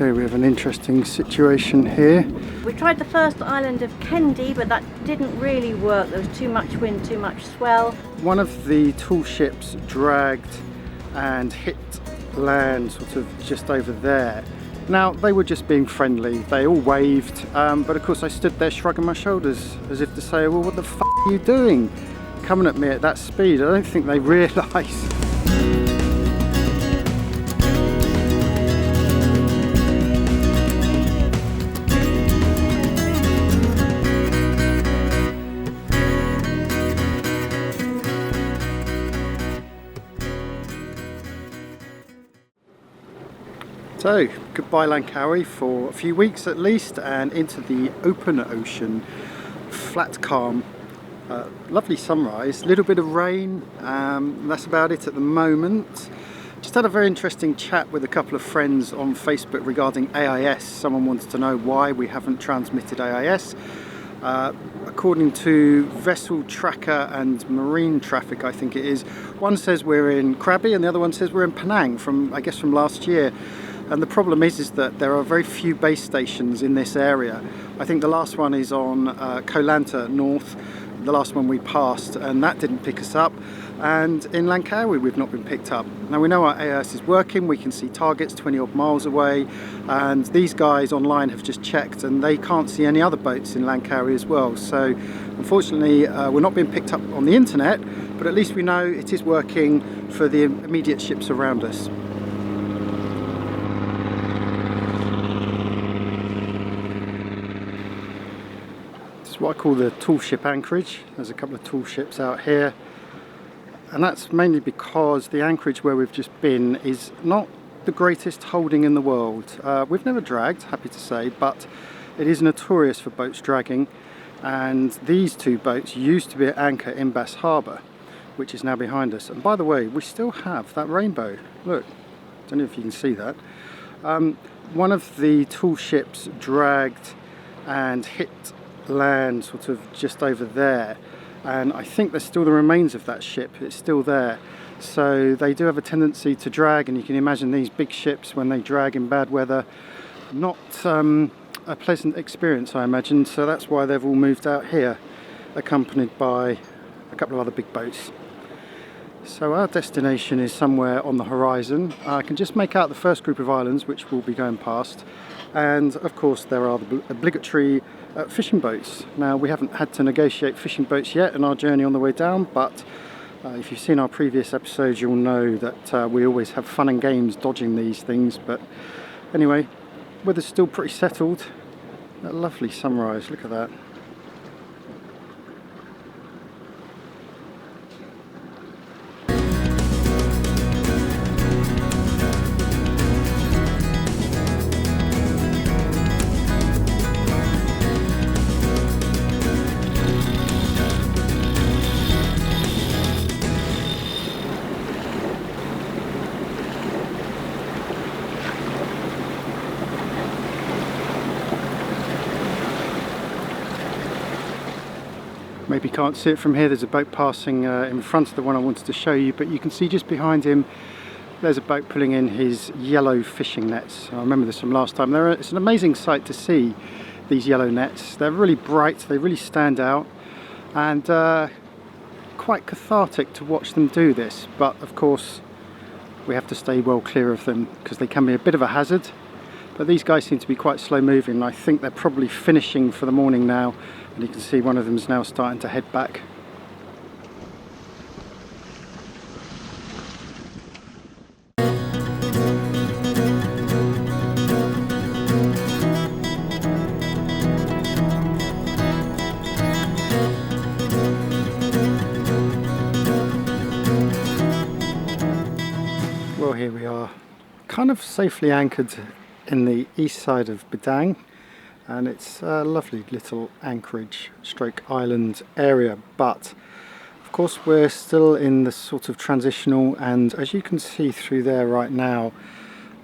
Okay, we have an interesting situation here. We tried the first island of Kendi, but that didn't really work. There was too much wind, too much swell. One of the tall ships dragged and hit land sort of just over there. Now, they were just being friendly. They all waved, but of course I stood there shrugging my shoulders as if to say, well, what the f are you doing? Coming at me at that speed. I don't think they realise. So, goodbye Langkawi for a few weeks at least, and into the open ocean, flat calm, lovely sunrise, little bit of rain, that's about it at the moment. Just had a very interesting chat with a couple of friends on Facebook regarding AIS. Someone wanted to know why we haven't transmitted AIS. According to Vessel Tracker and Marine Traffic, I think it is, one says we're in Krabi and the other one says we're in Penang from, I guess, from last year. And the problem is that there are very few base stations in this area. I think the last one is on Koh Lanta North, the last one we passed, and that didn't pick us up. And in Langkawi we've not been picked up. Now we know our AIS is working, we can see targets 20 odd miles away, and these guys online have just checked and they can't see any other boats in Langkawi as well. So unfortunately we're not being picked up on the internet, but at least we know it is working for the immediate ships around us. What I call the tall ship anchorage. There's a couple of tall ships out here, and that's mainly because the anchorage where we've just been is not the greatest holding in the world. We've never dragged, happy to say, but it is notorious for boats dragging, and these two boats used to be at anchor in Bass Harbour, which is now behind us. And by the way, we still have that rainbow. Look, don't know if you can see that. One of the tall ships dragged and hit land sort of just over there, and I think there's still the remains of that ship. It's still there, so they do have a tendency to drag, and you can imagine these big ships when they drag in bad weather, not a pleasant experience, I imagine. So that's why they've all moved out here, accompanied by a couple of other big boats. So our destination is somewhere on the horizon. I can just make out the first group of islands which we'll be going past, and of course there are the obligatory fishing boats. Now we haven't had to negotiate fishing boats yet in our journey on the way down, but if you've seen our previous episodes you'll know that we always have fun and games dodging these things. But anyway, weather's still pretty settled. That lovely sunrise, look at that. Maybe you can't see it from here, there's a boat passing in front of the one I wanted to show you, but you can see just behind him there's a boat pulling in his yellow fishing nets. I remember this from last time. It's an amazing sight to see these yellow nets. They're really bright, they really stand out, and quite cathartic to watch them do this. But of course we have to stay well clear of them because they can be a bit of a hazard. But these guys seem to be quite slow moving. I think they're probably finishing for the morning now, and you can see one of them is now starting to head back. Well, here we are, kind of safely anchored in the east side of Penang, and it's a lovely little anchorage stroke island area, but of course we're still in the sort of transitional, and as you can see through there right now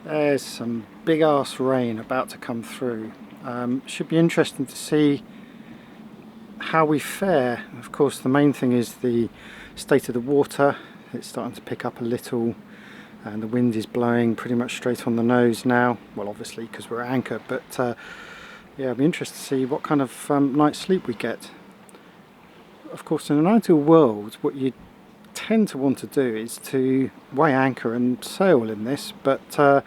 there's some big ass rain about to come through. Should be interesting to see how we fare. Of course the main thing is the state of the water. It's starting to pick up a little, and the wind is blowing pretty much straight on the nose now. Well, obviously because we're at anchor, but yeah, I'll be interested to see what kind of night's sleep we get. Of course, in an ideal world, what you tend to want to do is to weigh anchor and sail in this, but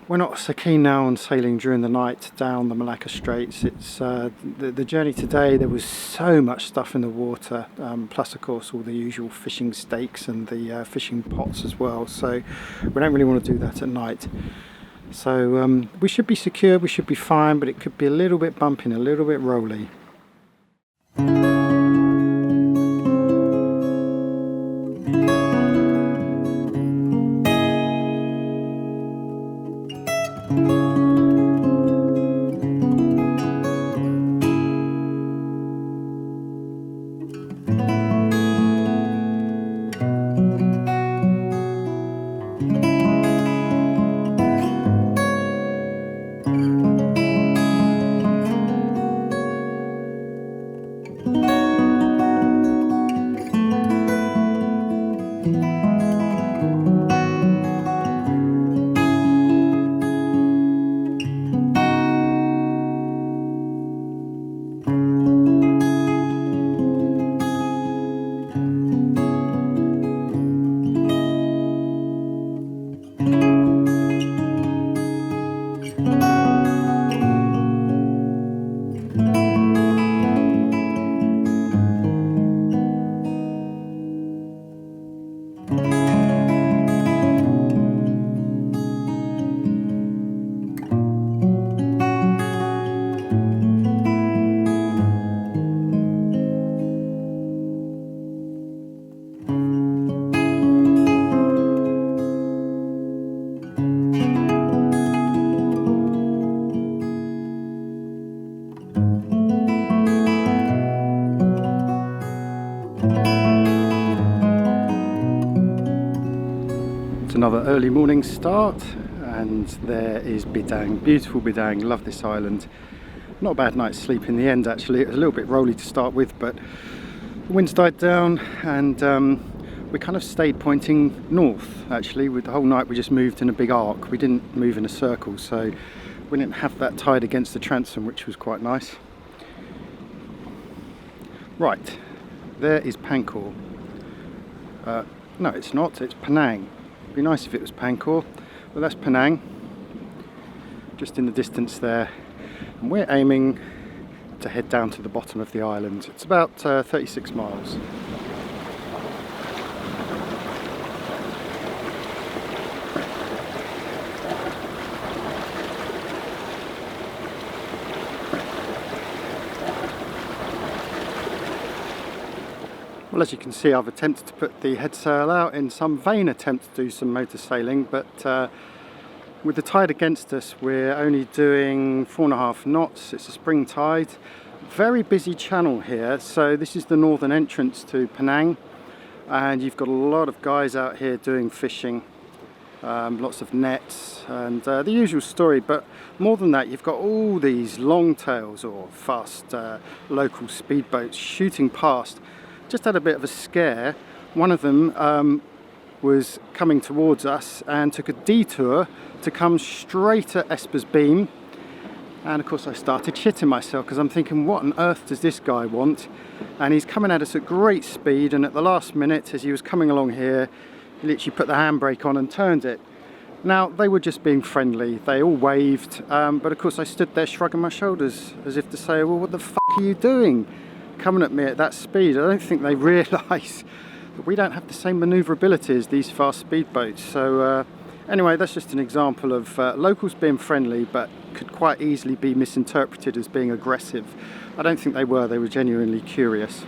we're not so keen now on sailing during the night down the Malacca Straits. It's the journey today, there was so much stuff in the water, plus of course all the usual fishing stakes and the fishing pots as well, so we don't really want to do that at night. So we should be secure, we should be fine, but it could be a little bit bumpy and a little bit rolly. Another early morning start, and there is Penang, beautiful Penang. Love this island. Not a bad night's sleep in the end actually. It was a little bit rolly to start with, but the wind's died down and we kind of stayed pointing north actually. With the whole night we just moved in a big arc, we didn't move in a circle, so we didn't have that tide against the transom, which was quite nice. Right, there is Pancor. No, it's not, it's Penang. It'd be nice if it was Pancor, but that's Penang, just in the distance there. And we're aiming to head down to the bottom of the island. It's about 36 miles. Well, as you can see, I've attempted to put the head sail out in some vain attempt to do some motor sailing, but with the tide against us, we're only doing 4.5 knots. It's a spring tide. Very busy channel here. So this is the northern entrance to Penang, and you've got a lot of guys out here doing fishing, lots of nets and the usual story. But more than that, you've got all these long tails or fast local speedboats shooting past. Just had a bit of a scare. One of them was coming towards us and took a detour to come straight at ESPER's beam, and of course I started shitting myself because I'm thinking, what on earth does this guy want? And he's coming at us at great speed, and at the last minute as he was coming along here, he literally put the handbrake on and turned it. Now they were just being friendly, they all waved, but of course I stood there shrugging my shoulders as if to say, well, what the f*** are you doing coming at me at that speed? I don't think they realise that we don't have the same manoeuvrability as these fast speedboats. So anyway, that's just an example of locals being friendly, but could quite easily be misinterpreted as being aggressive. I don't think they were genuinely curious.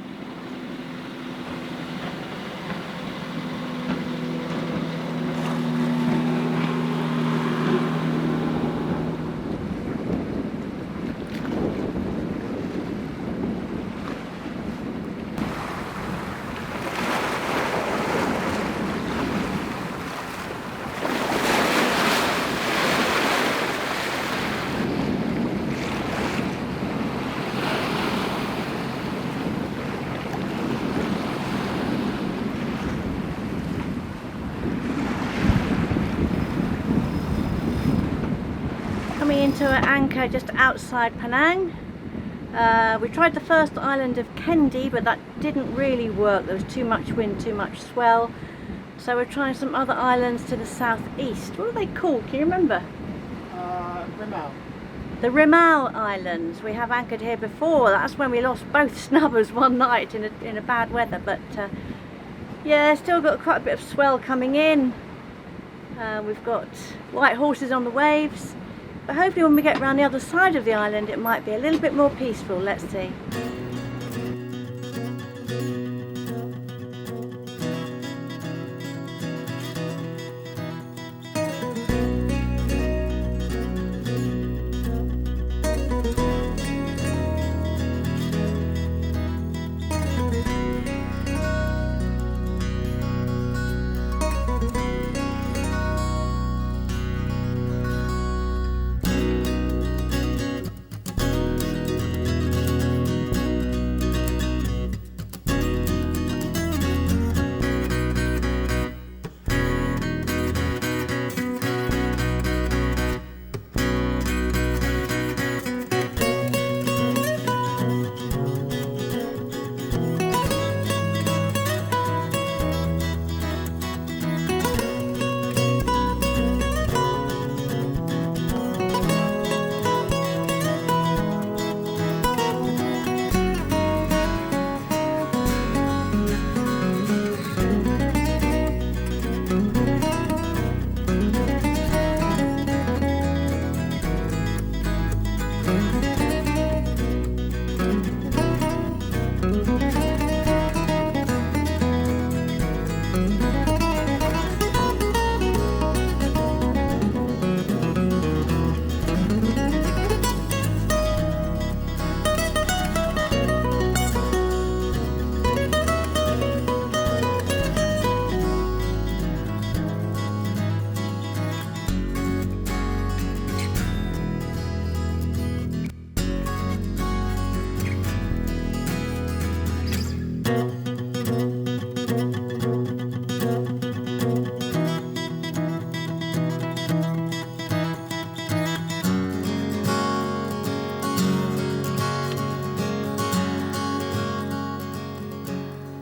coming into an anchor just outside Penang. We tried the first island of Kendi, but that didn't really work. There was too much wind, too much swell. So we're trying some other islands to the southeast. What are they called? Can you remember? Rimau. The Rimau Islands. We have anchored here before. That's when we lost both snubbers one night in a bad weather. But yeah, still got quite a bit of swell coming in. We've got white horses on the waves. But hopefully when we get around the other side of the island it might be a little bit more peaceful. Let's see.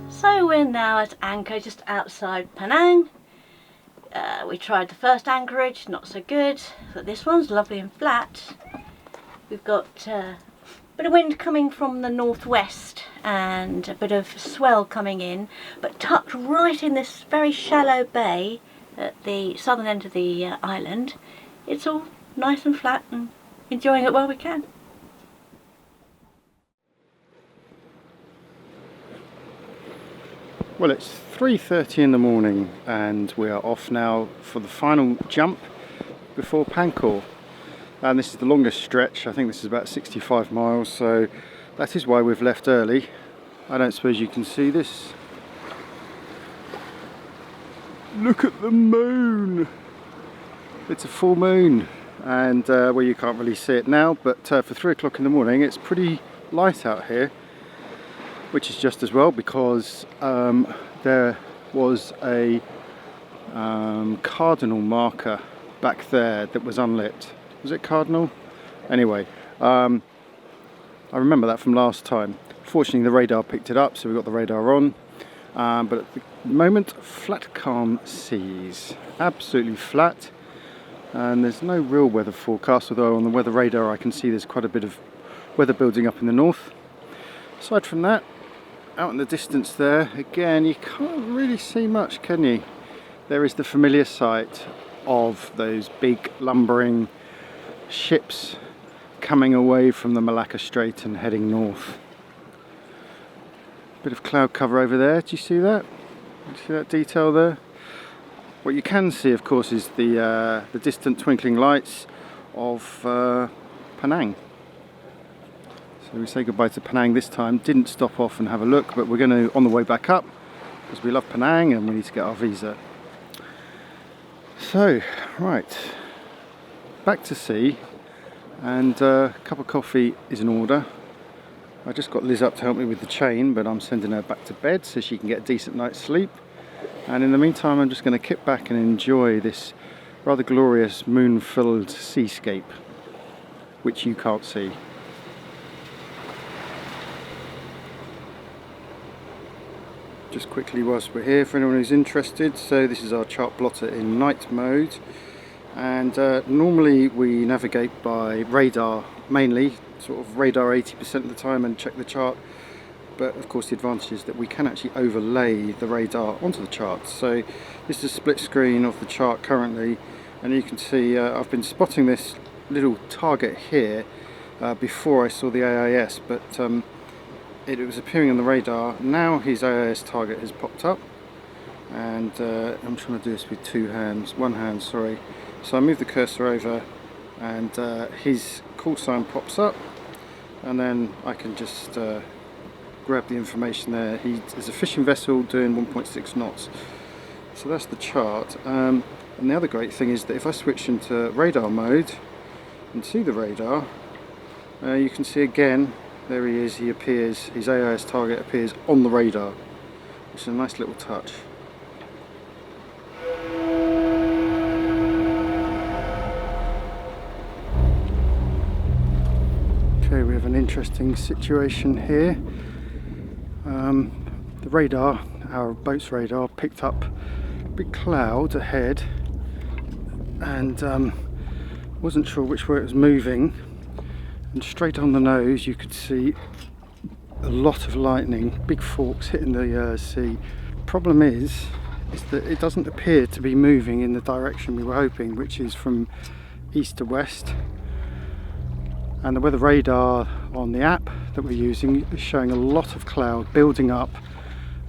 So we're now at anchor just outside Penang. We tried the first anchorage, not so good, but this one's lovely and flat. We've got a bit of wind coming from the northwest and a bit of swell coming in, but tucked right in this very shallow bay at the southern end of the island. It's all nice and flat and enjoying it while we can. Well, it's 3:30 in the morning and we are off now for the final jump before Pankor. And this is the longest stretch. I think this is about 65 miles, so that is why we've left early. I don't suppose you can see this. Look at the moon! It's a full moon, and well, you can't really see it now, but for 3 o'clock in the morning it's pretty light out here, which is just as well because there was a cardinal marker back there that was unlit. Was it cardinal? Anyway, I remember that from last time. Fortunately the radar picked it up, so we got the radar on, but at the moment flat calm seas, absolutely flat, and there's no real weather forecast, although on the weather radar I can see there's quite a bit of weather building up in the north. Aside from that, out in the distance there, again, you can't really see much, can you? There is the familiar sight of those big lumbering ships coming away from the Malacca Strait and heading north. Bit of cloud cover over there, do you see that? You see that detail there? What you can see, of course, is the distant twinkling lights of Penang. So we say goodbye to Penang this time. Didn't stop off and have a look, but we're going to, on the way back up, because we love Penang and we need to get our visa. So, right, back to sea, and a cup of coffee is in order. I just got Liz up to help me with the chain, but I'm sending her back to bed so she can get a decent night's sleep. And in the meantime, I'm just going to kick back and enjoy this rather glorious moon-filled seascape. which you can't see. Just quickly whilst we're here, for anyone who's interested, so this is our chart plotter in night mode, and normally we navigate by radar mainly, sort of radar 80% of the time, and check the chart. But of course the advantage is that we can actually overlay the radar onto the chart. So this is a split screen of the chart currently, and you can see I've been spotting this little target here before I saw the AIS, but it was appearing on the radar. Now his AIS target has popped up, and I'm trying to do this with one hand, sorry. So I move the cursor over, and his call sign pops up, and then I can just grab the information there. There's a fishing vessel doing 1.6 knots. So that's the chart. And the other great thing is that if I switch into radar mode and see the radar, you can see again, there he is, he appears, his AIS target appears on the radar, which is a nice little touch. Okay, we have an interesting situation here. The radar, our boat's radar, picked up a big cloud ahead, and wasn't sure which way it was moving, and straight on the nose you could see a lot of lightning, big forks hitting the sea. Problem is that it doesn't appear to be moving in the direction we were hoping, which is from east to west. And the weather radar on the app that we're using is showing a lot of cloud building up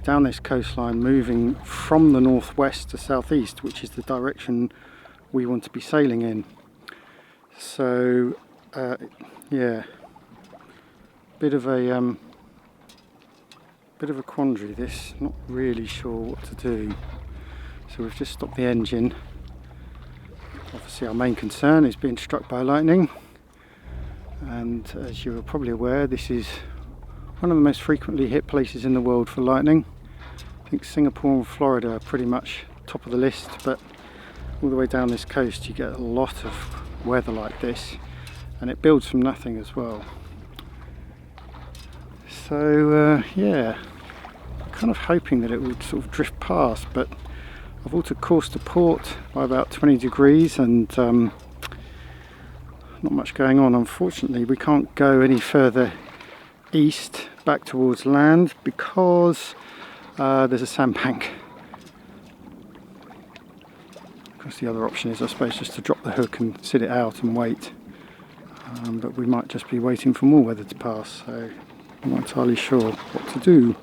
down this coastline, moving from the northwest to southeast, which is the direction we want to be sailing in. So yeah, bit of a quandary this, not really sure what to do. So we've just stopped the engine. Obviously our main concern is being struck by lightning. And as you're probably aware, this is one of the most frequently hit places in the world for lightning. I think Singapore and Florida are pretty much top of the list, but all the way down this coast you get a lot of weather like this, and it builds from nothing as well. So yeah, I'm kind of hoping that it would sort of drift past, but I've altered course to port by about 20 degrees, and not much going on. Unfortunately, we can't go any further east back towards land because there's a sandbank. Of course, the other option is, I suppose, just to drop the hook and sit it out and wait. But we might just be waiting for more weather to pass, so I'm not entirely sure what to do.